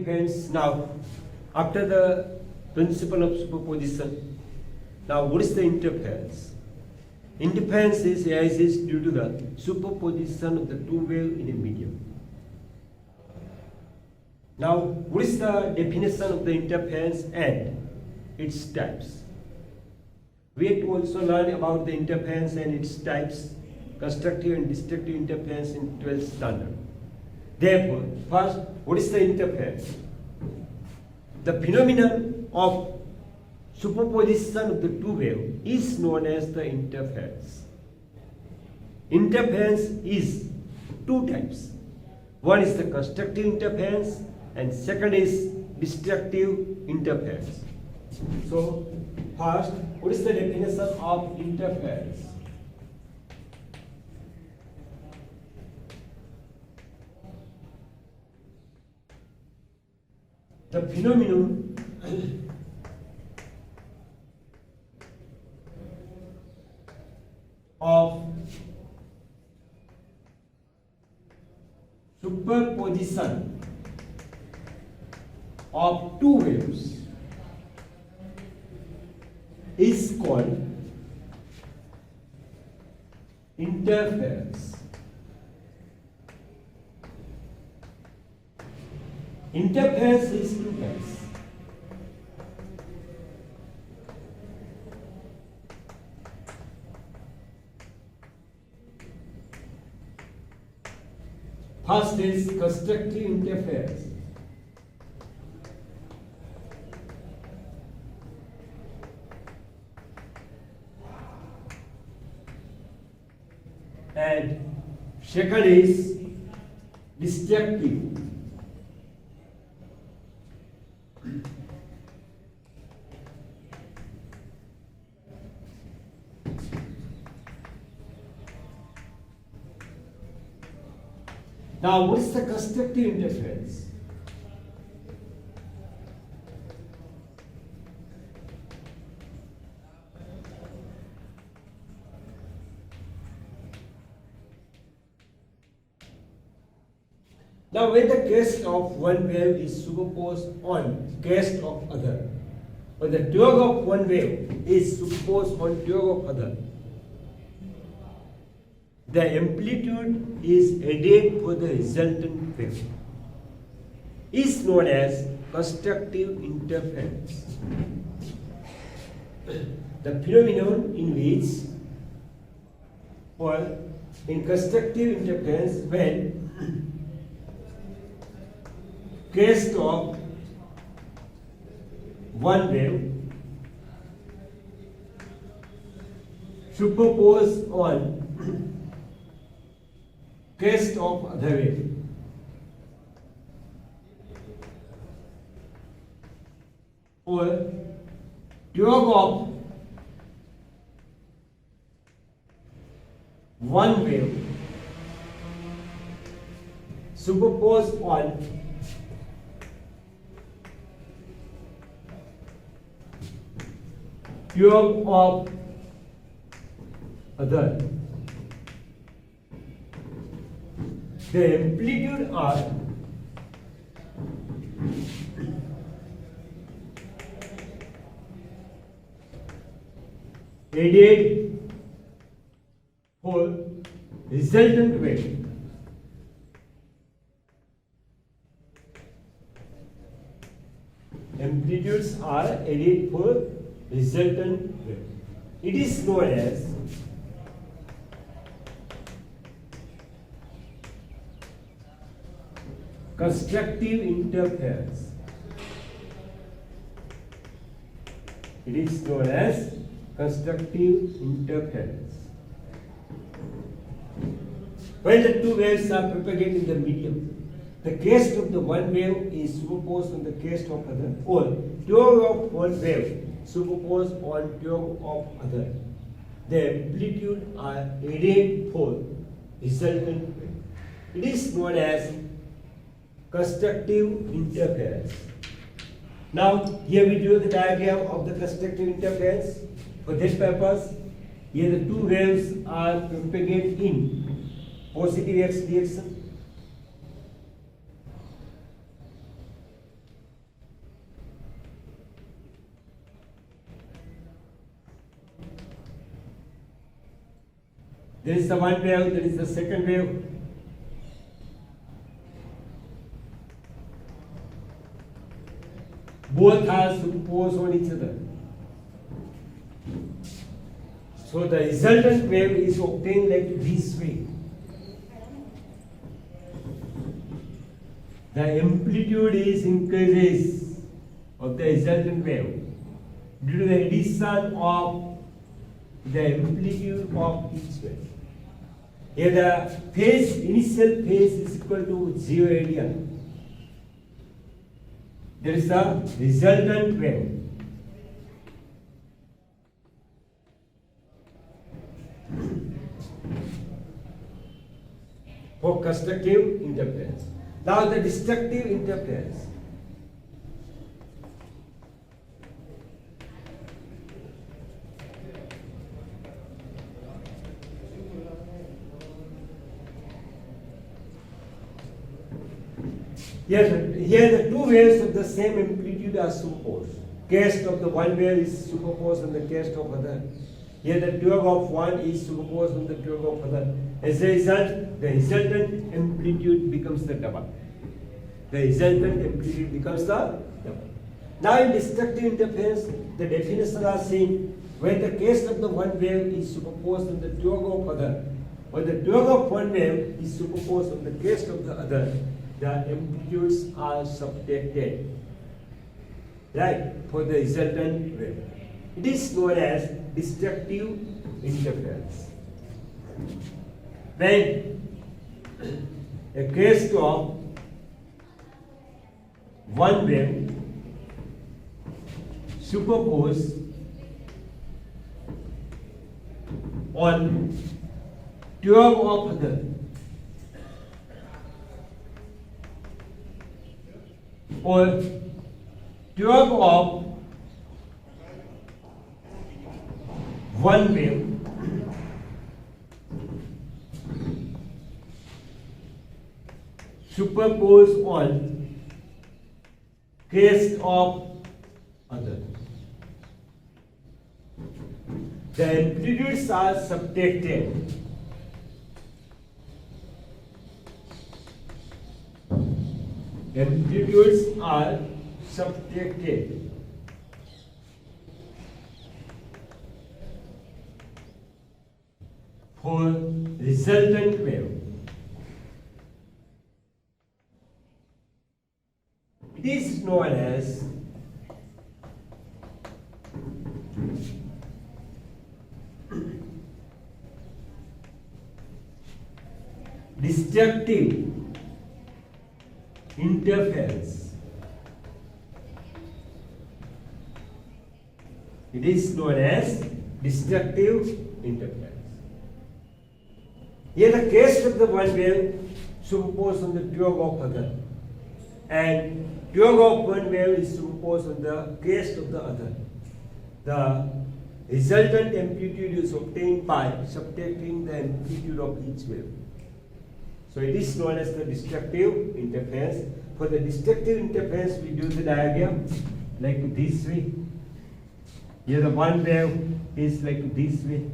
depends now after the principle of superposition. Now what is the interference? Interference arises due to the superposition of the two waves in a medium. Now what is the definition of the interference and its types? We have to also learn about the interference and its types, constructive and destructive interference in 12th standard. Therefore, first, what is the interference? The phenomenon of superposition of the two waves is known as the interference. Interference is two types. One is the constructive interference and second is destructive interference. So, first, what is the definition of interference? The phenomenon of superposition of two waves is called interference. Interference is two types. First is constructive interference. And second is destructive. Now, what is the constructive interference? Now, when the crest of one wave is superposed on crest of other, when the torque of one wave is superposed on torque of other, the amplitude is added for the resultant wave is known as constructive interference. The phenomenon in which, or in constructive interference, when crest of one wave superposed on crest of other wave, or torque of one wave superposed on torque of other, the amplitude are added for resultant wave. Amplitudes are added for resultant wave. It is known as constructive interference. It is known as constructive interference. When the two waves are propagated in the medium, the crest of the one wave is superposed on the crest of other, or torque of one wave superposed on torque of other. The amplitude are added for resultant wave. It is known as constructive interference. Now, here we do the diagram of the constructive interference. For this purpose, here the two waves are propagated in positive x direction. There is the one wave, there is the second wave. Both are superposed on each other. So the resultant wave is obtained like this way. The amplitude is increases of the resultant wave due to the addition of the amplitude of each wave. Here the initial phase is equal to 0 radian. There is the resultant wave. For constructive interference. Now the destructive interference. Here the two waves of the same amplitude are superposed. Crest of the one wave is superposed on the crest of other. Here the twirl of one is superposed on the twirl of other. As a result, the resultant amplitude becomes the double. The resultant amplitude becomes the double. Now in destructive interference, the definitions are seen when the crest of the one wave is superposed on the twirl of other. When the twirl of one wave is superposed on the crest of the other, the amplitudes are subtracted, right, for the resultant wave. It is known as destructive interference. When a crest of one wave superposed on 12 of other, or 12 of one wave superposed on crest of other. The amplitudes are subtracted. Amplitudes are subtracted for resultant wave. It is known as destructive interference. It is known as destructive interference. Here the crest of the one wave superposed on the twirl of other, and twirl of one wave is superposed on the crest of the other. The resultant amplitude is obtained by subtracting the amplitude of each wave. So it is known as the destructive interference. For the destructive interference, we do the diagram like this way. Here the one wave is like this way.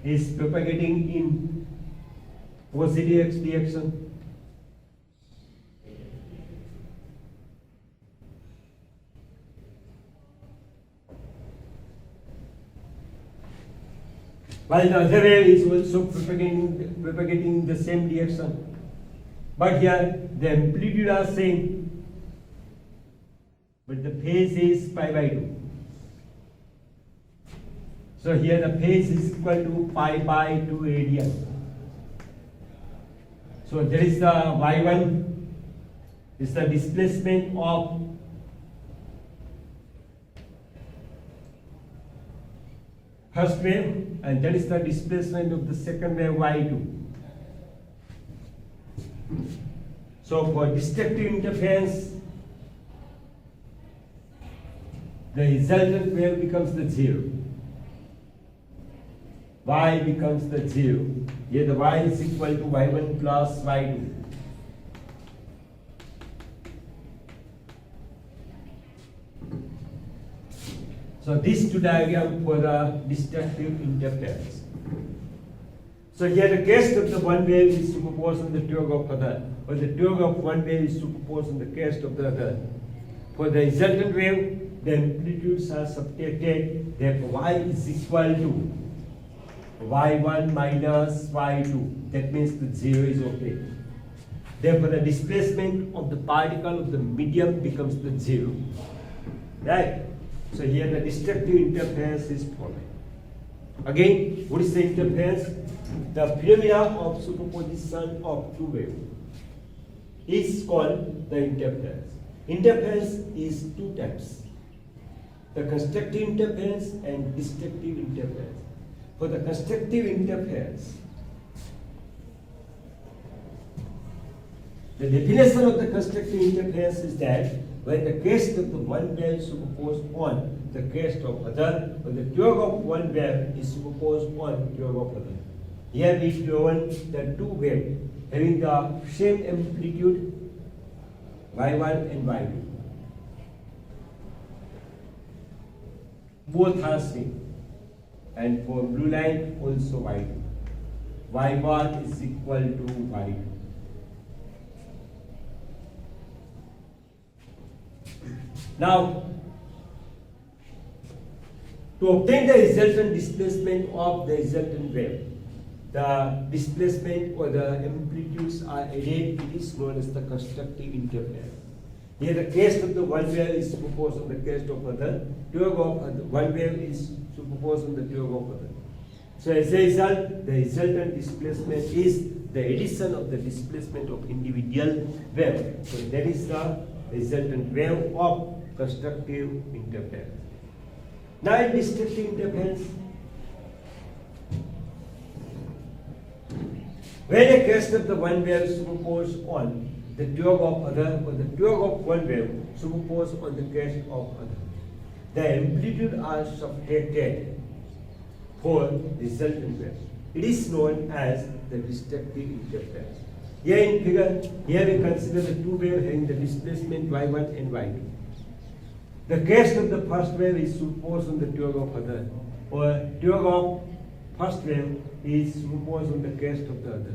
Is propagating in positive x direction. While the other wave is also propagating in the same direction. But here the amplitude are same, but the phase is pi by 2. So here the phase is equal to pi by 2 radian. So there is the y1 is the displacement of first wave, and that is the displacement of the second wave y2. So for destructive interference, the resultant wave becomes the 0. Y becomes the 0. Here the y is equal to y1 plus y2. So these two diagrams for the destructive interference. So here the crest of the one wave is superposed on the torque of other, or the torque of one wave is superposed on the crest of the other. For the resultant wave, the amplitudes are subtracted. Therefore, y is equal to y1 minus y2. That means the 0 is okay. Therefore, the displacement of the particle of the medium becomes the 0. Right? So here the destructive interference is following. Again, what is the interference? The phenomena of superposition of two waves is called the interference. Interference is two types: the constructive interference and destructive interference. For the constructive interference, the definition of the constructive interference is that when the crest of the one wave is superposed on the crest of other, or the torque of one wave is superposed on torque of other. Here we given the two waves having the same amplitude, y1 and y2. Both are same. And for blue line also y2. y1 is equal to y2. Now, to obtain the resultant displacement of the resultant wave, the displacement or the amplitudes are added. It is known as the constructive interference. Here the crest of the one wave is superposed on the crest of other, torque of one wave is superposed on the torque of other. So as a result, the resultant displacement is the addition of the displacement of individual wave. So that is the resultant wave of constructive interference. Now in destructive interference, when a crest of the one wave superposed on the torque of other, or the torque of one wave superposed on the crest of other, the amplitude are subtracted for resultant wave. It is known as the destructive interference. Here in figure, here we consider the two waves having the displacement y1 and y2. The crest of the first wave is superposed on the torque of other, or torque of first wave is superposed on the crest of the other.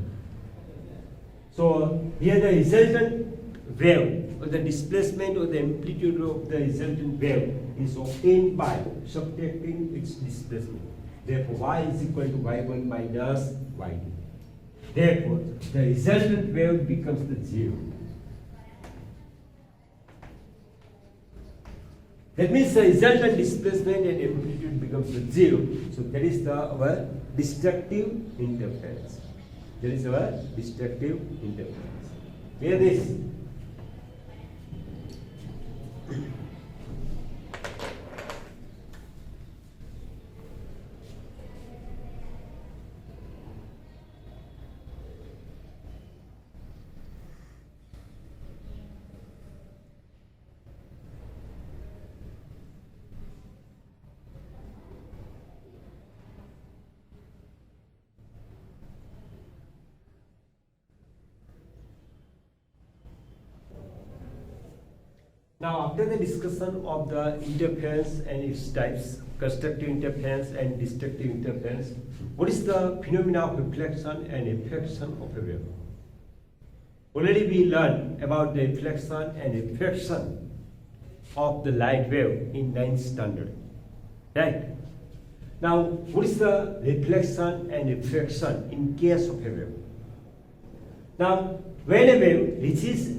So here the resultant wave, or the displacement or the amplitude of the resultant wave is obtained by subtracting its displacement. Therefore, y is equal to y1 minus y2. Therefore, the resultant wave becomes the 0. That means the resultant displacement and amplitude becomes the 0. So that is our destructive interference. That is our destructive interference. Hear this. Now, after the discussion of the interference and its types, constructive interference and destructive interference, what is the phenomena of reflection and refraction of a wave? Already we learned about the reflection and refraction of the light wave in 9th standard, right? Now, what is the reflection and refraction in case of a wave? Now, when a wave reaches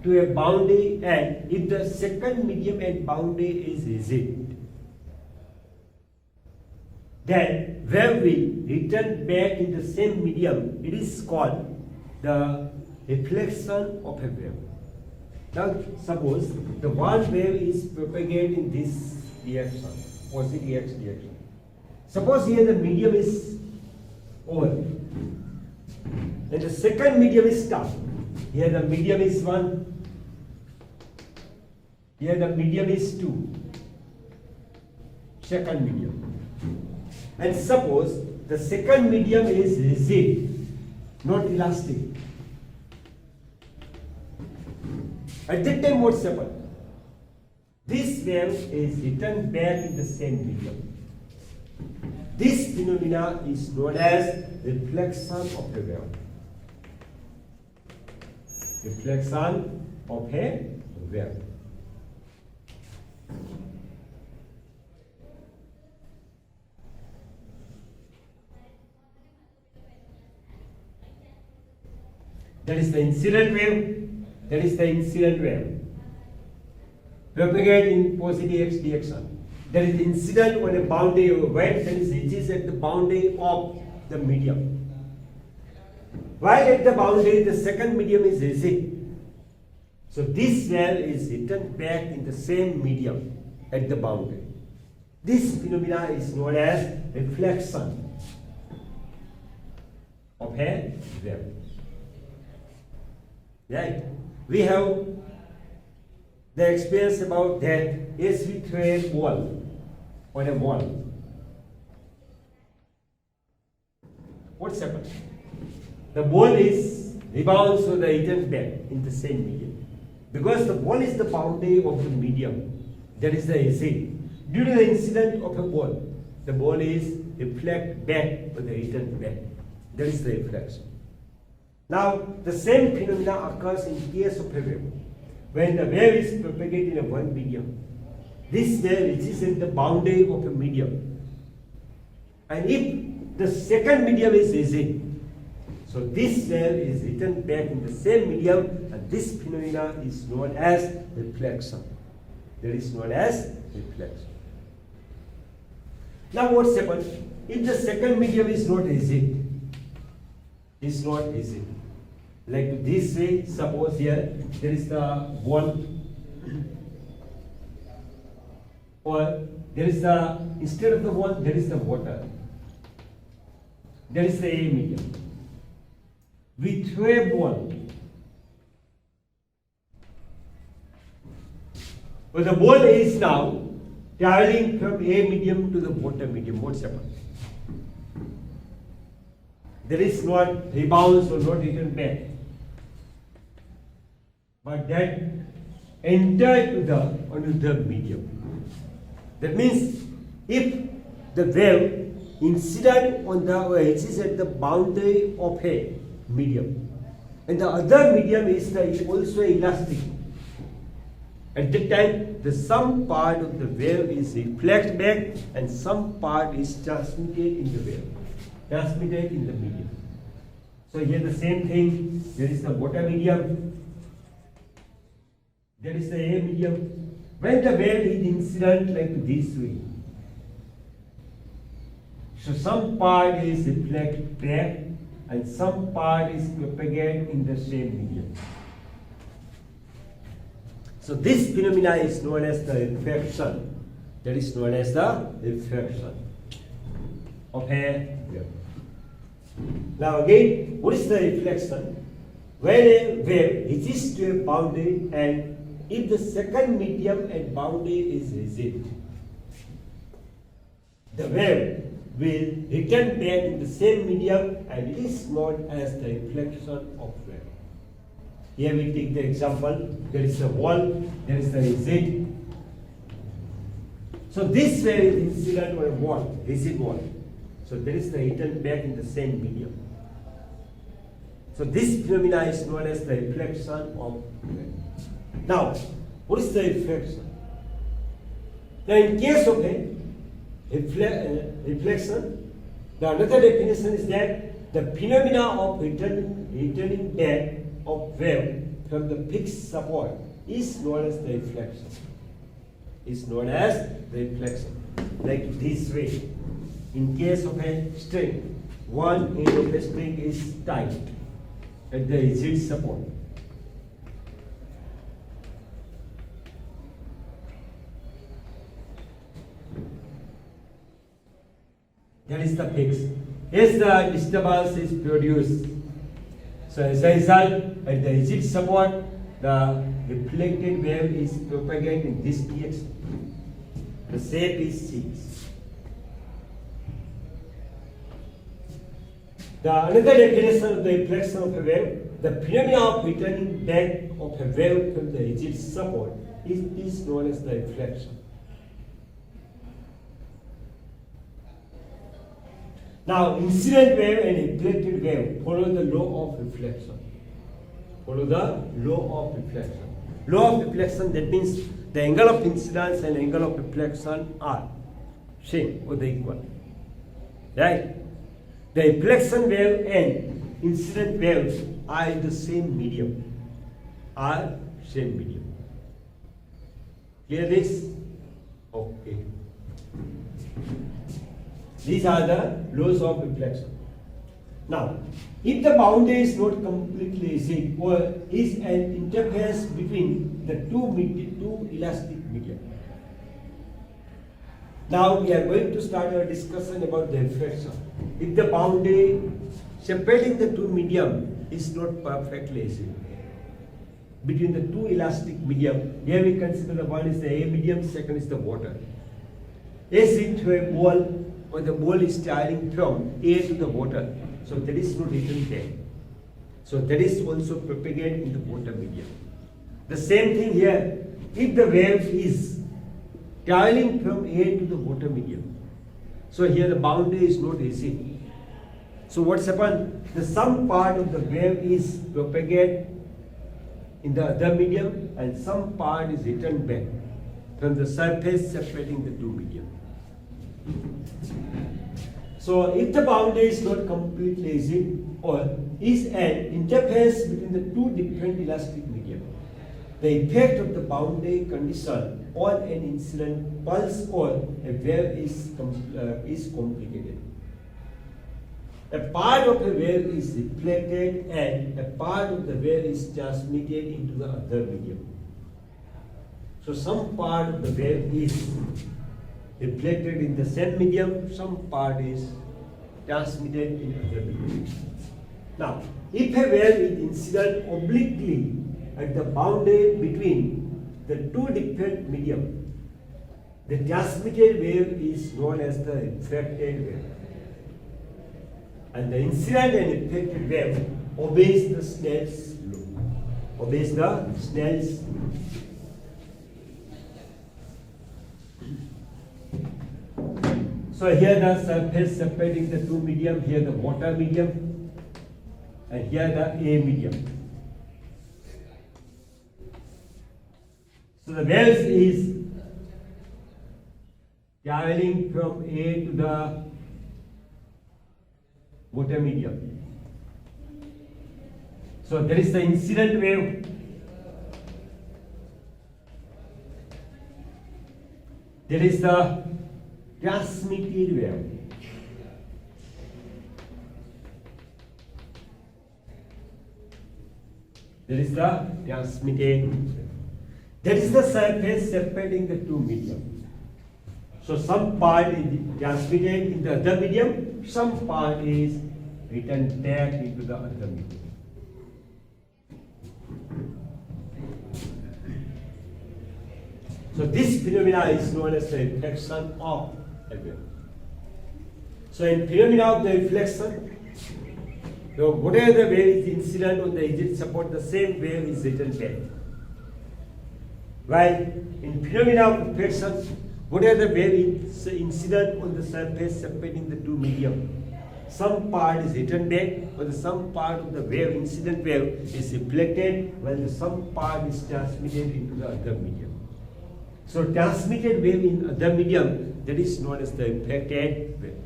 to a boundary, and if the second medium and boundary is rigid, then wave will return back in the same medium. It is called the reflection of a wave. Now suppose the one wave is propagated in this direction, opposite x direction. Suppose here the medium is over, and the second medium is top. Here the medium is 1, here the medium is 2, second medium. And suppose the second medium is rigid, not elastic. At that time what's happened? this wave is returned back in the same medium. This phenomena is known as reflection of a wave. Reflection of a wave. That is the incident wave. That is the incident wave. Propagate in positive x direction. That is the incident on a boundary of a wave that is at the boundary of the medium. While at the boundary, the second medium is rigid. So this wave is returned back in the same medium at the boundary. This phenomena is known as reflection of a wave. Right? We have the experience about that as we throw a ball on a wall. What's happened? The ball is rebounds or the returned back in the same medium. Because the ball is the boundary of the medium. That is the AC. Due to the incident of a ball, the ball is reflected back or the returned back. That is the reflection. Now, the same phenomena occurs in case of a wave. When the wave is propagated in a one medium, this wave reaches at the boundary of a medium. And if the second medium is rigid, so this wave is returned back in the same medium, and this phenomena is known as reflection. That is known as reflection. Now, what's happened? If the second medium is not rigid, like this way, suppose here there is the ball, or there is the, instead of the ball, there is the water. There is the A medium. We throw a ball. Well, the ball is now traveling from A medium to the water medium. What's happened? There is not rebounds or not returned back, but that entered to the another medium. That means if the wave incident on the edge is at the boundary of a medium, and the other medium is also elastic, at that time the some part of the wave is reflected back and some part is transmitted in the wave, transmitted in the medium. So here the same thing, there is the water medium, there is the air medium. When the wave is incident like this way, so some part is reflected back and some part is propagated in the same medium. So this phenomena is known as the reflection. That is known as the reflection of a wave. Now again, what is the reflection? When a wave reaches to a boundary and if the second medium and boundary is rigid, the wave will return back in the same medium and it is known as the reflection of wave. Here we take the example, there is a wall, there is the rigid. So this wave is incident on a wall, rigid wall. So there is the return back in the same medium. So this phenomena is known as the reflection of wave. Now, what is the reflection? Now, in case of a reflection, the another definition is that the phenomena of returning back of wave from the fixed support is known as the reflection. Is known as the reflection. Like this way. In case of a string, one end of a string is tight at the rigid support. That is the fix. As the disturbance is produced, so as a result, at the rigid support, the reflected wave is propagated in this direction. The shape is 6. The another definition of the reflection of a wave, the phenomena of returning back of a wave from the rigid support is known as the reflection. Now, incident wave and reflected wave follow the law of reflection. Follow the law of reflection. Law of reflection, that means the angle of incidence and angle of reflection are same or the equal. Right? The reflection wave and incident waves are in the same medium. Are same medium. Clear this? Okay. These are the laws of reflection. Now, if the boundary is not completely rigid or is an interference between the two elastic media. Now we are going to start our discussion about the reflection. If the boundary separating the two medium is not perfectly rigid between the two elastic medium, here we consider the one is the A medium, second is the water. As into a ball, or the ball is traveling from air to the water, so that is not written there. So that is also propagated in the water medium. The same thing here, if the wave is traveling from air to the water medium, so here the boundary is not rigid. So what's happened? The some part of the wave is propagated in the other medium and some part is returned back from the surface separating the two medium. So if the boundary is not completely rigid or is an interface between the two different elastic medium, the effect of the boundary condition on an incident pulse or a wave is complicated. A part of the wave is reflected and a part of the wave is transmitted into the other medium. So some part of the wave is reflected in the same medium, some part is transmitted in other medium. Now, if a wave is incident obliquely at the boundary between the two different medium, the transmitted wave is known as the refracted wave. And the incident and reflected wave obeys the Snell's law. Obeys the Snell's law. So here the surface separating the two medium, here the water medium, and here the A medium. So the wave is traveling from A to the water medium. So there is the incident wave. There is the transmitted wave. There is the transmitted wave. That is the surface separating the two medium. So some part is transmitted in the other medium, some part is returned back into the other medium. So this phenomena is known as the reflection of a wave. So in phenomena of the reflection, so whatever the wave is incident on the rigid support, the same wave is returned back. While in phenomena of reflection, whatever the wave is incident on the surface separating the two medium, some part is returned back, or the some part of the wave, incident wave, is reflected, while the some part is transmitted into the other medium. So transmitted wave in other medium, that is known as the reflected wave.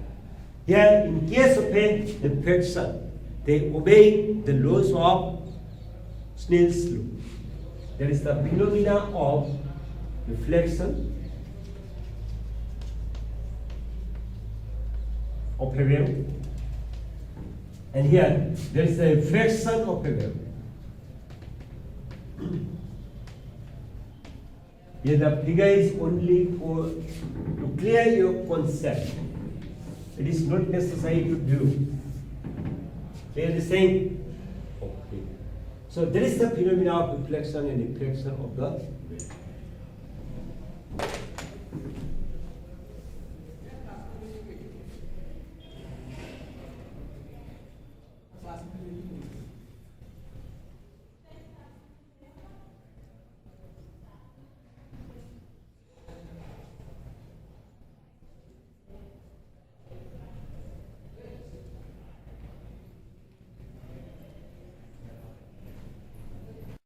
Here, in case of a reflection, they obey the laws of Snell's law. That is the phenomena of reflection of a wave. And here, there is the reflection of a wave. Here the figure is only to clear your concept. It is not necessary to do. Clear the same? Okay. So there is the phenomena of reflection and reflection of the